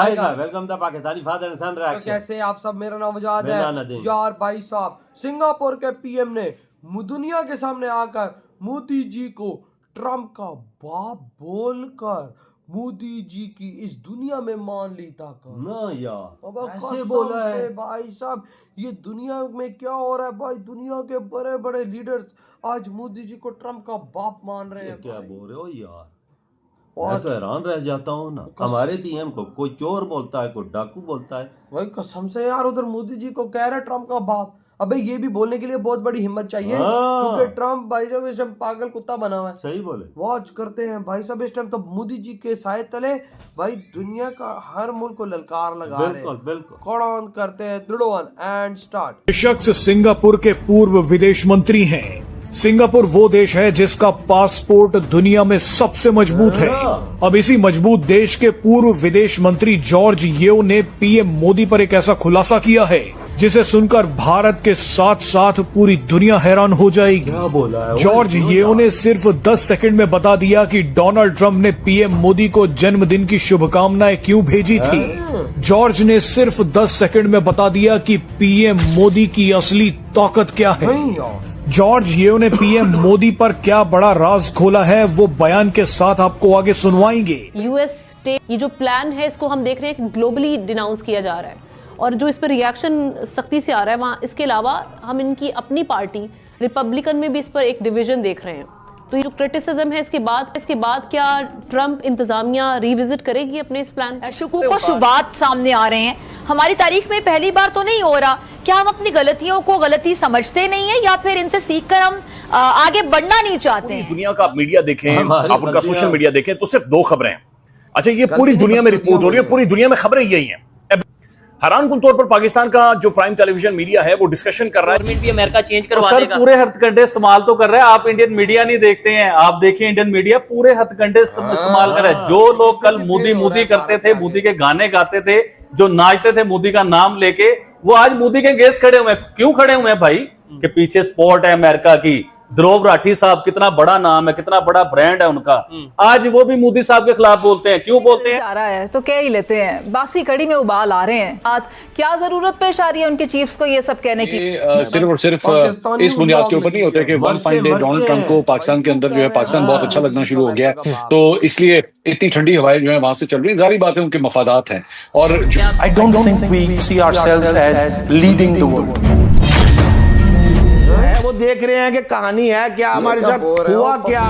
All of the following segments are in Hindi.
वेलकम द पाकिस्तानी फादर सन तो रिएक्शन। कैसे आप सब, मेरा नाम आजाद मेरा है नदीम। यार। भाई साहब, सिंगापुर के पीएम ने दुनिया के सामने आकर मोदी जी को ट्रम्प का बाप बोलकर मोदी जी की इस दुनिया में मान ली ताकत। ना यार अब ऐसे कसम बोला से है। भाई साहब, ये दुनिया में क्या हो रहा है भाई? दुनिया के बड़े बड़े लीडर्स आज मोदी जी को ट्रम्प का बाप मान रहे ये हैं। क्या भाई। बोल रहे हो यार, और मैं तो हैरान रह जाता हूँ ना। हमारे पीएम को कोई चोर बोलता है, कोई डाकू बोलता है। भाई कसम से यार, उधर मोदी जी को कह रहे हैं ट्रम्प का बाप। अबे ये भी बोलने के लिए बहुत बड़ी हिम्मत चाहिए, हाँ। क्योंकि ट्रम्प भाई साहब इस टाइम पागल कुत्ता बना हुआ है। सही बोले। वॉच करते हैं भाई साहब इस टाइम तो मोदी जी के साए तले भाई दुनिया का हर मुल्क को ललकार लगा रहे हैं। बिल्कुल बिल्कुल। कौन ऑन करते हैं, दृढ़ वन एंड स्टार्ट। ये शख्स सिंगापुर के पूर्व विदेश मंत्री हैं। सिंगापुर वो देश है जिसका पासपोर्ट दुनिया में सबसे मजबूत है। अब इसी मजबूत देश के पूर्व विदेश मंत्री जॉर्ज येओ ने पीएम मोदी पर एक ऐसा खुलासा किया है जिसे सुनकर भारत के साथ साथ पूरी दुनिया हैरान हो जाएगी। क्या बोला है जॉर्ज येओ ने सिर्फ 10 सेकंड में बता दिया कि डोनाल्ड ट्रंप ने पीएम मोदी को जन्मदिन की शुभकामनाएं क्यों भेजी थी। जॉर्ज ने सिर्फ 10 सेकंड में बता दिया कि पीएम मोदी की असली ताकत क्या है। नहीं यार, जॉर्ज येओ ने पीएम मोदी पर क्या बड़ा राज खोला है, वो बयान के साथ आपको आगे सुनवाएंगे। यूएस स्टेट ये जो प्लान है इसको हम देख रहे हैं कि ग्लोबली डिनाउंस किया जा रहा है और जो इस पर रिएक्शन सख्ती से आ रहा है वहाँ, इसके अलावा हम इनकी अपनी पार्टी रिपब्लिकन में भी इस पर एक डिवीजन देख रहे हैं। तो ये जो क्रिटिसिज्म है इसके बाद क्या ट्रम्प इंतजामिया रिविजिट करेगी अपने इस प्लान? शुकूक और शुबात सामने आ रहे हैं। हमारी तारीख में पहली बार तो नहीं हो रहा। क्या हम अपनी गलतियों को गलती समझते नहीं है या फिर इनसे सीखकर हम आगे बढ़ना नहीं चाहते हैं? दुनिया का आप मीडिया देखें, हमारी आप उनका गलतियां- सोशल मीडिया देखें तो सिर्फ 2 खबरें हैं। अच्छा, ये पूरी दुनिया में रिपोर्ट हो रही है, पूरी दुनिया में खबरें यही हैं। हैरानकुन तौर पर पाकिस्तान का जो प्राइम टेलीविजन मीडिया है वो डिस्कशन कर रहा है। गवर्नमेंट भी अमेरिका चेंज करवा सर देगा। पूरे हथकंडे इस्तेमाल तो कर रहे हैं। आप इंडियन मीडिया नहीं देखते हैं, आप देखिए इंडियन मीडिया पूरे हथकंडे इस्तेमाल कर रहे हैं। जो लोग कल मोदी मोदी करते थे, मोदी के गाने गाते थे, जो नाचते थे मोदी का नाम लेके, वो आज मोदी के अगेंस्ट खड़े हुए हैं। क्यों खड़े हुए हैं भाई? कि पीछे सपोर्ट है अमेरिका की। ध्रुव राठी साहब कितना बड़ा नाम है, कितना बड़ा ब्रांड है उनका, आज वो भी मोदी साहब के खिलाफ बोलते हैं। क्यों बोलते हैं? जा रहा है तो कह ही लेते हैं, बासी कड़ी में उबाल आ रहे हैं। क्या जरूरत पेश आ रही है उनके चीफ्स को ये सब कहने की? सिर्फ और सिर्फ इस बुनियाद के ऊपर नहीं होते कि one fine day Donald Trump को पाकिस्तान के अंदर जो है पाकिस्तान बहुत अच्छा लगना शुरू हो गया है, तो इसलिए इतनी ठंडी हवाएं जो है वहां से चल रही है। जारी बात है उनके मफादात हैं। और I don't think we see ourselves as leading the world. वो देख रहे हैं कि कहानी है क्या, हमारे साथ हुआ क्या।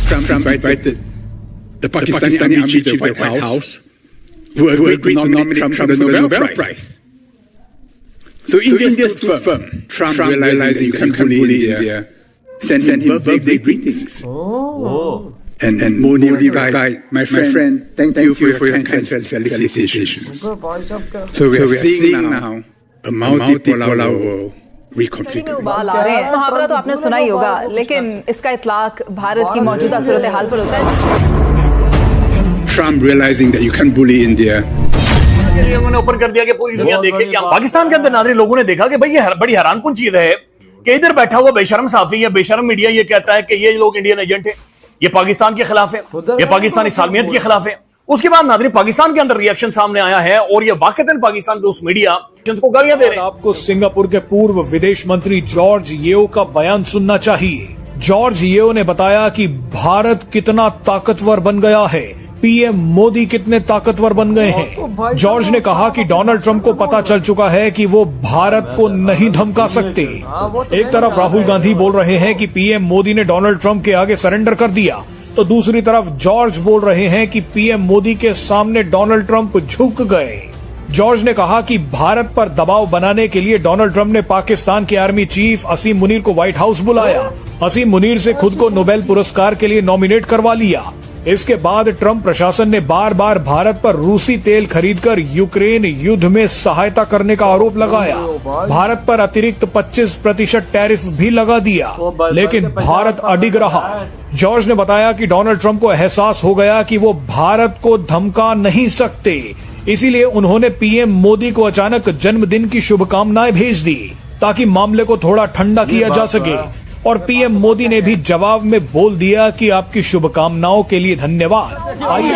Trump invited the Pakistani army chief to the White House, who agreed to nominate Trump for the Nobel Prize. So India stood firm. Trump realizing you can bully India, sent him birthday greetings. And Modi replied, my friend, thank you for your kind felicitations. So we are seeing now a multipolar world. कड़ी में उबाल आ रहे हैं। मुहावरा तो आपने सुना ही होगा, लेकिन इसका इतलाक भारत की मौजूदा सूरत हाल पर होता है। Trump realizing that you can bully India. उन्होंने ओपन कर दिया कि पूरी दुनिया देखे कि पाकिस्तान के अंदर नाज़रीन लोगों ने देखा कि भाई ये बड़ी हैरानकुन चीज है कि इधर बैठा हुआ बेशर्म साफी या बेशर्म मीडिया ये कहता है कि ये लोग इंडियन एजेंट है, ये पाकिस्तान के खिलाफ है, ये पाकिस्तानी सालमियत के खिलाफ है। उसके बाद नाज़रीन पाकिस्तान के अंदर रिएक्शन सामने आया है और ये वाकईतन पाकिस्तान के उस मीडिया जिनको गालियां दे रहे हैं। आपको सिंगापुर के पूर्व विदेश मंत्री जॉर्ज येओ का बयान सुनना चाहिए। जॉर्ज येओ ने बताया कि भारत कितना ताकतवर बन गया है, पीएम मोदी कितने ताकतवर बन गए हैं। जॉर्ज ने कहा कि डोनाल्ड ट्रंप को पता चल चुका है कि वो भारत को नहीं धमका सकते। एक तरफ राहुल गांधी बोल रहे हैं कि पीएम मोदी ने डोनाल्ड ट्रंप के आगे सरेंडर कर दिया, तो दूसरी तरफ जॉर्ज बोल रहे हैं कि पीएम मोदी के सामने डोनाल्ड ट्रंप झुक गए। जॉर्ज ने कहा कि भारत पर दबाव बनाने के लिए डोनाल्ड ट्रंप ने पाकिस्तान के आर्मी चीफ असीम मुनीर को व्हाइट हाउस बुलाया। असीम मुनीर से खुद को नोबेल पुरस्कार के लिए नॉमिनेट करवा लिया। इसके बाद ट्रंप प्रशासन ने बार बार भारत पर रूसी तेल खरीदकर यूक्रेन युद्ध में सहायता करने का आरोप लगाया। भारत पर अतिरिक्त 25% टैरिफ भी लगा दिया, लेकिन भारत अडिग रहा। जॉर्ज ने बताया कि डोनाल्ड ट्रंप को एहसास हो गया कि वो भारत को धमका नहीं सकते, इसीलिए उन्होंने पीएम मोदी को अचानक जन्मदिन की शुभकामनाएं भेज दी ताकि मामले को थोड़ा ठंडा किया जा सके। और पीएम मोदी ने भी जवाब में बोल दिया कि आपकी शुभकामनाओं के लिए धन्यवाद।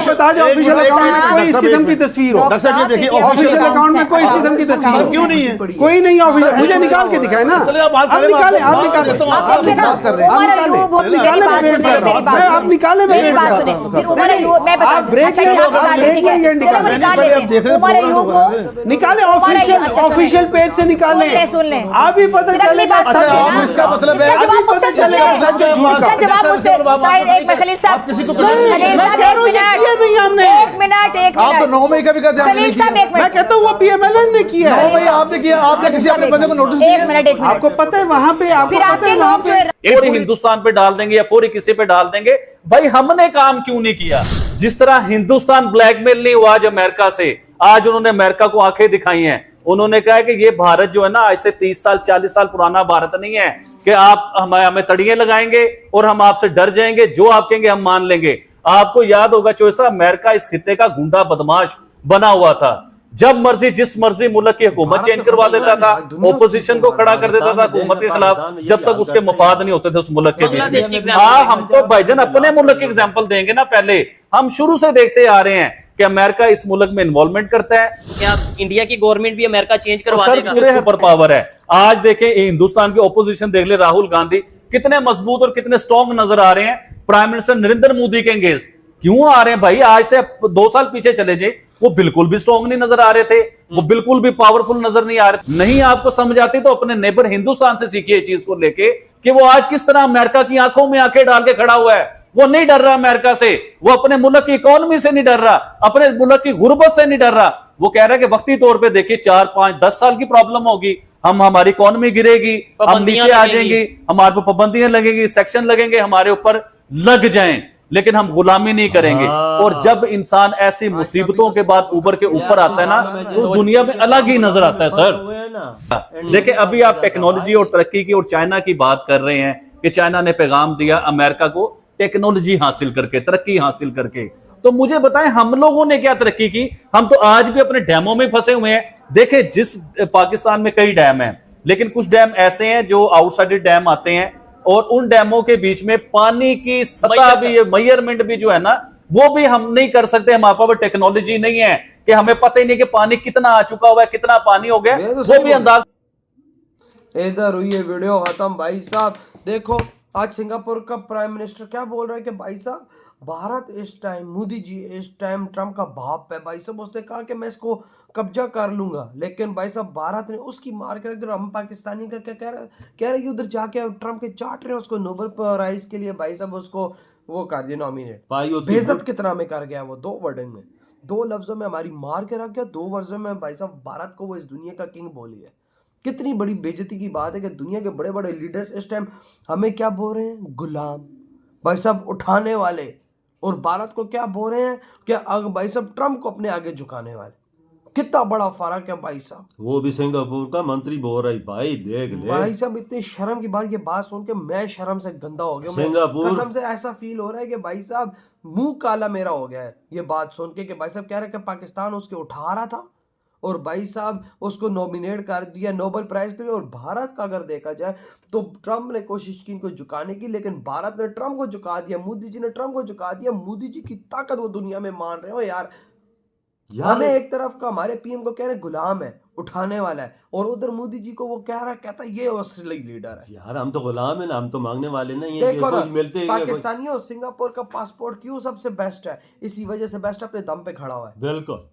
बता दें ऑफिशियल अकाउंट में कोई इस किस्म की तस्वीर हो। ऑफिशियल अकाउंट में कोई इस किस्म की तस्वीर क्यों नहीं है? कोई नहीं है ऑफिशियल। मुझे निकाल के दिखाए ना। आप निकाले, आप निकाले, आप निकाले। मेरी बात सुने, फिर उमर अयूब, मैं बता दूं, ब्रेक अच्छा, नहीं आप होगा, निकाल ब्रेक ठीक है, नहीं चलो वो निकाल लेते हैं। उमर अयूब को निकाले, अच्छा, ऑफिशियल पेज से निकाले। सुन लें। आप ही पता फिर अगली चलेगा बात सुन लें। इसका मतलब है इसका जवाब मुझसे सुन लें। इसका जवाब मुझसे ताहिर, एक मिनट, खलील साहब, खलील साहब, एक मिनट, आप तो 9 मई का भी कहते हैं खलील साहब, एक मैं मिनट, कहता हूँ वो पीएमएलएन ने किया है। 9 मई आपने किया, आपने किसी अपने बंदे को नोटिस एक मिनट, एक मिनट, आपको पता है वहां पे, आपको फिर पता आपके है वहां लोग जो पे है पूरी हिंदुस्तान पे डाल देंगे या पूरी किसी पे डाल देंगे। भाई हमने काम क्यों नहीं किया? जिस तरह हिंदुस्तान ब्लैकमेल नहीं हुआ आज अमेरिका से, आज उन्होंने अमेरिका को आंखें दिखाई हैं। उन्होंने कहा है कि ये भारत जो है ना, आज से 30 साल 40 साल पुराना भारत नहीं है कि आप हमें तड़िए लगाएंगे और हम आपसे डर जाएंगे, जो आप कहेंगे हम मान लेंगे। आपको याद होगा चोसा, अमेरिका इस खित्ते का गुंडा बदमाश बना हुआ था। जब मर्जी जिस मर्जी मुल्क की हुकूमत चेंज करवा देता था, ओपोजिशन को खड़ा कर देता था हुकूमत के खिलाफ, जब तक उसके मफाद नहीं होते थे उस मुल्क के बीच में। हम तो भाईजान अपने मुल्क की एग्जांपल देंगे ना। पहले हम शुरू से देखते आ रहे हैं कि अमेरिका इस मुल्क में इन्वॉल्वमेंट करता है। क्या इंडिया की गवर्नमेंट भी अमेरिका चेंज करवा सर देगा? पूरे सुपर पावर है। आज देखें हिंदुस्तान की ओपोजिशन देख ले, राहुल गांधी कितने मजबूत और कितने स्ट्रॉन्ग नजर आ रहे हैं प्राइम मिनिस्टर नरेंद्र मोदी के अगेंस्ट। क्यों आ रहे हैं भाई? आज से 2 साल पीछे चले जाए, वो बिल्कुल भी स्ट्रॉन्ग नहीं नजर आ रहे थे, वो बिल्कुल भी पावरफुल नजर नहीं आ रहे। नहीं आपको समझ आती तो अपने नेबर हिंदुस्तान से सीखिए चीज को लेके कि वो आज किस तरह अमेरिका की आंखों में आंखें डाल के खड़ा हुआ है। वो नहीं डर रहा अमेरिका से, वो अपने मुल्क की इकोनॉमी से नहीं डर रहा, अपने मुल्क की गुर्बत से नहीं डर रहा। वो कह रहा है कि वक्ती तौर पे देखिए 4, 5, 10 साल की प्रॉब्लम होगी, हमारी इकोनॉमी गिरेगी, हम नीचे आ जाएंगे, हमारे पर पाबंदियां लगेंगी, सेक्शन लगेंगे, हमारे ऊपर लग जाएं, लेकिन हम गुलामी नहीं करेंगे। और जब इंसान ऐसी मुसीबतों के बाद ऊपर के ऊपर आता है ना, तो दुनिया में अलग ही नजर आता है सर। देखिए अभी आप टेक्नोलॉजी और तरक्की की और चाइना की बात कर रहे हैं कि चाइना ने पैगाम दिया अमेरिका को टेक्नोलॉजी हासिल करके, तरक्की हासिल करके। तो मुझे बताएं हम लोगों ने क्या तरक्की की? हम तो आज भी अपने डैमों में फंसे हुए हैं। देखें जिस पाकिस्तान में कई डैम हैं, लेकिन कुछ डैम ऐसे हैं जो आउटसाइडेड डैम आते हैं और उन डैमों के बीच में पानी की सतह भी, मेजरमेंट भी जो है ना, वो भी हम नहीं कर सकते। हमारे पास टेक्नोलॉजी नहीं है कि हमें पता ही नहीं कि पानी कितना आ चुका हुआ है, कितना पानी हो गया, वो भी अंदाज। इधर हुई है वीडियो खत्म। भाई साहब देखो, आज सिंगापुर का प्राइम मिनिस्टर क्या बोल रहा है कि भाई साहब भारत इस टाइम, मोदी जी इस टाइम ट्रम्प का बाप है। भाई साहब उसने कहा कि मैं इसको कब्जा कर लूंगा, लेकिन भाई साहब भारत ने उसकी मार के रख दिया। हम पाकिस्तानी का क्या कह रहे कि उधर जाके ट्रम्प के चाट रहे हैं उसको नोबेल प्राइज के लिए। भाई साहब उसको वो कर दिया नॉमिनेट, बेइज्जत कितना में कर गया वो। 2 वर्डिंग में, 2 लफ्जों में हमारी मार के रख गया। 2 वर्जों में भाई साहब भारत को वो इस दुनिया का किंग बोली है। कितनी बड़ी बेइज्जती की बात है कि दुनिया के बड़े बड़े लीडर्स इस टाइम हमें क्या बोल रहे हैं? गुलाम। भाई साहब उठाने वाले। और भारत को क्या बोल रहे हैं कि भाई साहब ट्रम्प को अपने आगे झुकाने वाले। कितना बड़ा फर्क है भाई साहब। वो भी सिंगापुर का मंत्री बोल रहा है, भाई देख ले भाई साहब इतनी शर्म की बात, ये बात सुन के मैं शर्म से गंदा हो गया। सिंगापुर कसम से ऐसा फील हो रहा है कि भाई साहब मुंह काला मेरा हो गया है ये बात सुन के कि भाई साहब कह रहे कि पाकिस्तान उसके उठा रहा था और भाई साहब उसको नॉमिनेट कर दिया नोबेल प्राइज के लिए। और भारत का अगर देखा जाए तो ट्रम्प ने कोशिश की इनको झुकाने की, लेकिन भारत ने ट्रम्प को झुका दिया, मोदी जी ने ट्रम्प को झुका दिया। मोदी जी की ताकत वो दुनिया में मान रहे हो यार। हमें एक तरफ का हमारे पीएम को कह रहे गुलाम है, उठाने वाला है, और उधर मोदी जी को वो कह रहा कहता ये असली लीडर है। यार हम तो गुलाम है ना, हम तो मांगने वाले नहीं है। देखो कुछ मिलते पाकिस्तानियों, सिंगापुर का पासपोर्ट क्यों सबसे बेस्ट है? इसी वजह से बेस्ट अपने दम पे खड़ा हुआ है। बिल्कुल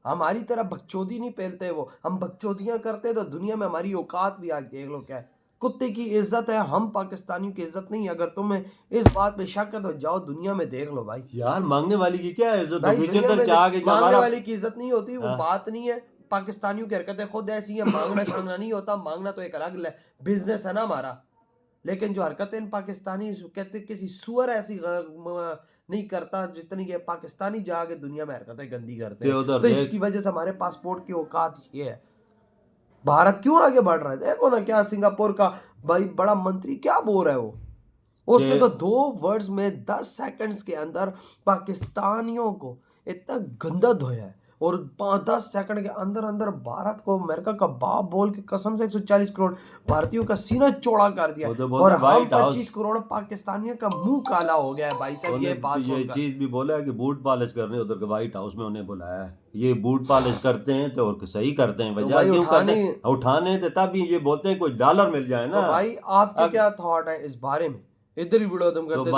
हमारी तरह बकचोदी नहीं पेलते वो, हम बकचोदियां करते तो दुनिया में हमारी औकात भी आज देख लो क्या है। कुत्ते की इज्जत है, हम पाकिस्तानियों की इज्जत नहीं। अगर तुम्हें इस बात पे शक है तो जाओ दुनिया में देख लो भाई। यार मांगने वाली की क्या है? जो मांगने वाली की इज्जत नहीं होती, वो बात नहीं है। पाकिस्तानियों की हरकतें खुद ऐसी है, मांगना शांगना नहीं होता। मांगना तो एक अलग बिजनेस है ना हमारा, लेकिन जो हरकतें इन पाकिस्तानी कहते किसी सुअर ऐसी नहीं करता जितनी ये पाकिस्तानी जाके दुनिया में हरकतें गंदी करते हैं। तो इसकी वजह से हमारे पासपोर्ट की औकात ये है। भारत क्यों आगे बढ़ रहा है? देखो ना क्या सिंगापुर का भाई बड़ा मंत्री क्या बोल रहा है वो। उसने तो 2 वर्ड्स में 10 सेकंड्स के अंदर पाकिस्तानियों को इतना गंदा धोया है। और 5-10 सेकंड के अंदर अंदर भारत को अमेरिका का बाप बोल के कसम से 140 करोड़ भारतीयों का सीना चौड़ा कर दिया और हम 25 करोड़ पाकिस्तानियों का मुंह काला हो गया है भाई साहब। ये बात ये चीज भी बोला है कि बूट पॉलिश करने उधर के व्हाइट हाउस में उन्हें बुलाया है। ये बूट पॉलिश करते हैं तो और सही करते हैं, वजह क्यों करते हैं? उठाने थे तब ये बोलते हैं कोई डॉलर मिल जाए ना। भाई आपके क्या थॉट है इस बारे में? इधर ही वीडियो तुम करते तो